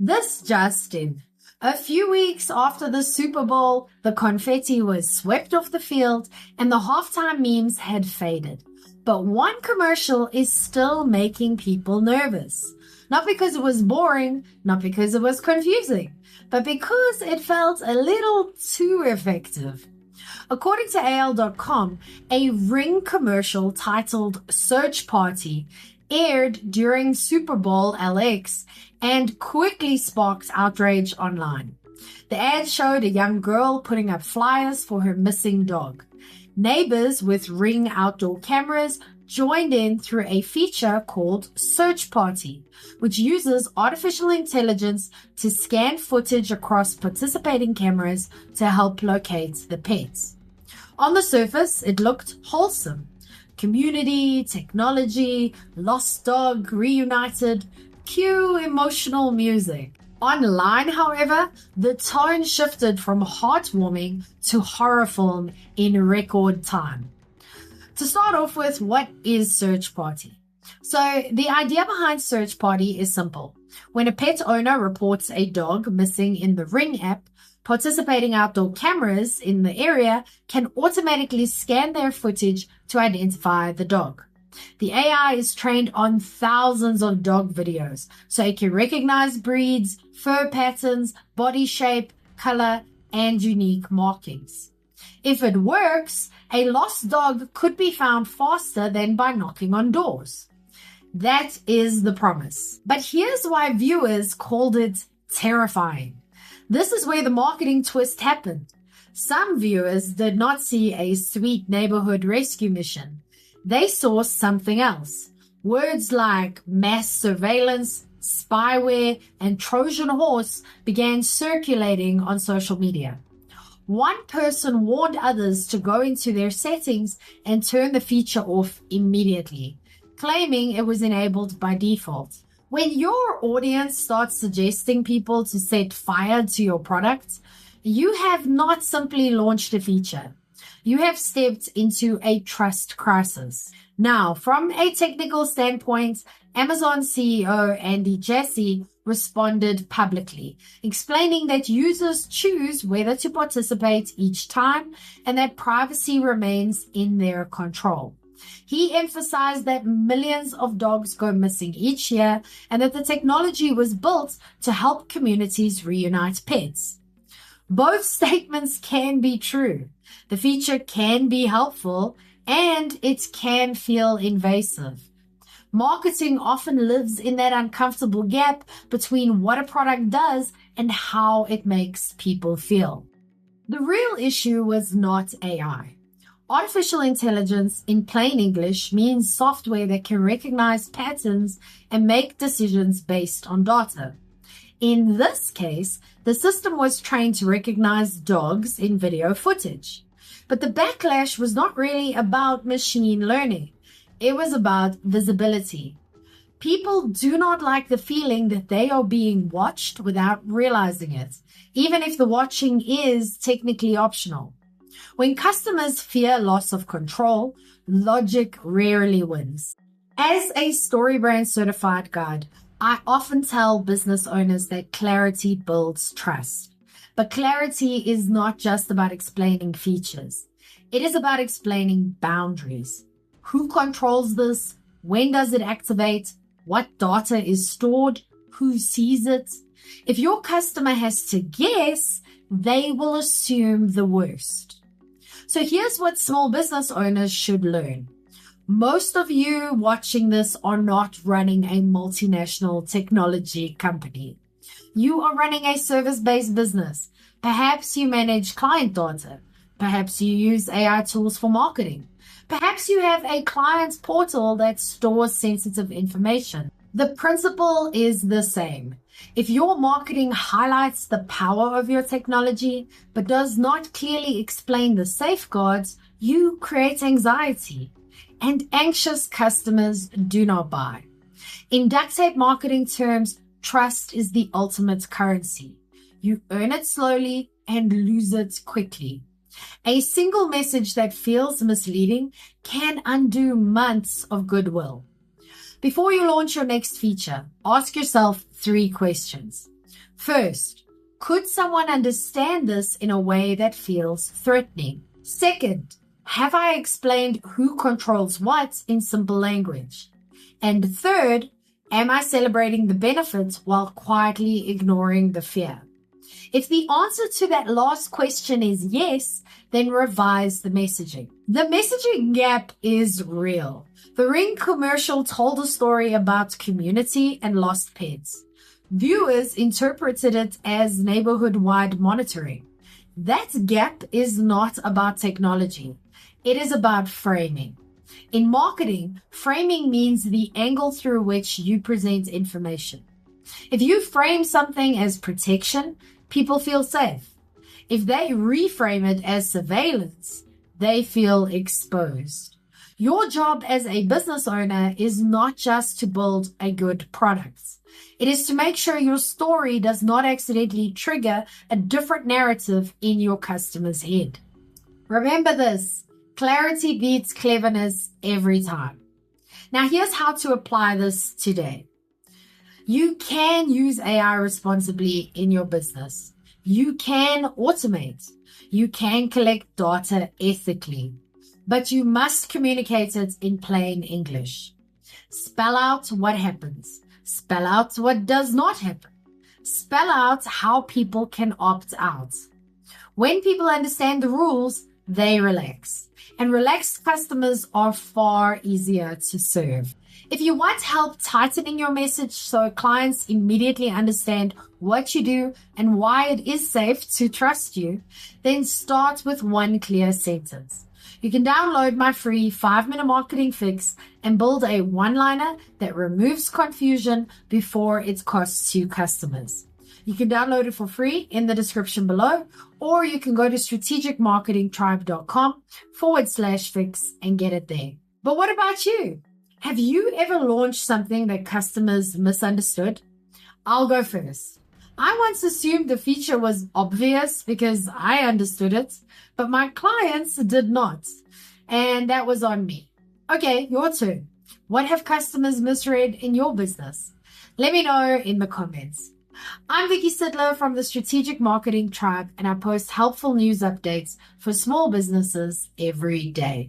This just in. A few weeks after the Super Bowl, the confetti was swept off the field and the halftime memes had faded. But one commercial is still making people nervous. Not because it was boring, not because it was confusing, but because it felt a little too effective. According to AL.com, a Ring commercial titled Search Party aired during Super Bowl LX and quickly sparked outrage online. The ad showed a young girl putting up flyers for her missing dog. Neighbors with Ring outdoor cameras joined in through a feature called Search Party, which uses artificial intelligence to scan footage across participating cameras to help locate the pets. On the surface, it looked wholesome. Community, technology, lost dog reunited, cue emotional music. Online, however, the tone shifted from heartwarming to horror film in record time. To start off with, what is Search Party? So the idea behind Search Party is simple. When a pet owner reports a dog missing in the Ring app, participating outdoor cameras in the area can automatically scan their footage to identify the dog. The AI is trained on thousands of dog videos, so it can recognize breeds, fur patterns, body shape, color, and unique markings. If it works, a lost dog could be found faster than by knocking on doors. That is the promise. But here's why viewers called it terrifying. This is where the marketing twist happened. Some viewers did not see a sweet neighborhood rescue mission. They saw something else. Words like mass surveillance, spyware, and Trojan horse began circulating on social media. One person warned others to go into their settings and turn the feature off immediately, claiming it was enabled by default. When your audience starts suggesting people to set fire to your product, you have not simply launched a feature. You have stepped into a trust crisis. Now, from a technical standpoint, Amazon CEO Andy Jassy responded publicly, explaining that users choose whether to participate each time and that privacy remains in their control. He emphasized that millions of dogs go missing each year and that the technology was built to help communities reunite pets. Both statements can be true. The feature can be helpful and it can feel invasive. Marketing often lives in that uncomfortable gap between what a product does and how it makes people feel. The real issue was not AI. Artificial intelligence, in plain English, means software that can recognize patterns and make decisions based on data. In this case, the system was trained to recognize dogs in video footage. But the backlash was not really about machine learning. It was about visibility. People do not like the feeling that they are being watched without realizing it, even if the watching is technically optional. When customers fear loss of control, logic rarely wins. As a StoryBrand certified guide, I often tell business owners that clarity builds trust. But clarity is not just about explaining features. It is about explaining boundaries. Who controls this? When does it activate? What data is stored? Who sees it? If your customer has to guess, they will assume the worst. So here's what small business owners should learn. Most of you watching this are not running a multinational technology company. You are running a service-based business. Perhaps you manage client data. Perhaps you use AI tools for marketing. Perhaps you have a client's portal that stores sensitive information. The principle is the same. If your marketing highlights the power of your technology, but does not clearly explain the safeguards, you create anxiety. And anxious customers do not buy. In duct tape marketing terms, trust is the ultimate currency. You earn it slowly and lose it quickly. A single message that feels misleading can undo months of goodwill. Before you launch your next feature, ask yourself 3 questions. First, could someone understand this in a way that feels threatening? Second, have I explained who controls what in simple language? And third, am I celebrating the benefits while quietly ignoring the fear? If the answer to that last question is yes, then revise the messaging. The messaging gap is real. The Ring commercial told a story about community and lost pets. Viewers interpreted it as neighborhood-wide monitoring. That gap is not about technology. It is about framing. In marketing, framing means the angle through which you present information. If you frame something as protection, people feel safe. If they reframe it as surveillance, they feel exposed. Your job as a business owner is not just to build a good product. It is to make sure your story does not accidentally trigger a different narrative in your customer's head. Remember this, clarity beats cleverness every time. Now here's how to apply this today. You can use AI responsibly in your business. You can automate. You can collect data ethically, but you must communicate it in plain English. Spell out what happens. Spell out what does not happen. Spell out how people can opt out. When people understand the rules, they relax. And relaxed customers are far easier to serve. If you want help tightening your message so clients immediately understand what you do and why it is safe to trust you, then start with one clear sentence. You can download my free 5-minute marketing fix and build a one-liner that removes confusion before it costs you customers. You can download it for free in the description below, or you can go to strategicmarketingtribe.com/fix and get it there. But what about you? Have you ever launched something that customers misunderstood? I'll go first. I once assumed the feature was obvious because I understood it, but my clients did not. And that was on me. Okay, your turn. What have customers misread in your business? Let me know in the comments. I'm Vicky Sidler from the Strategic Marketing Tribe, and I post helpful news updates for small businesses every day.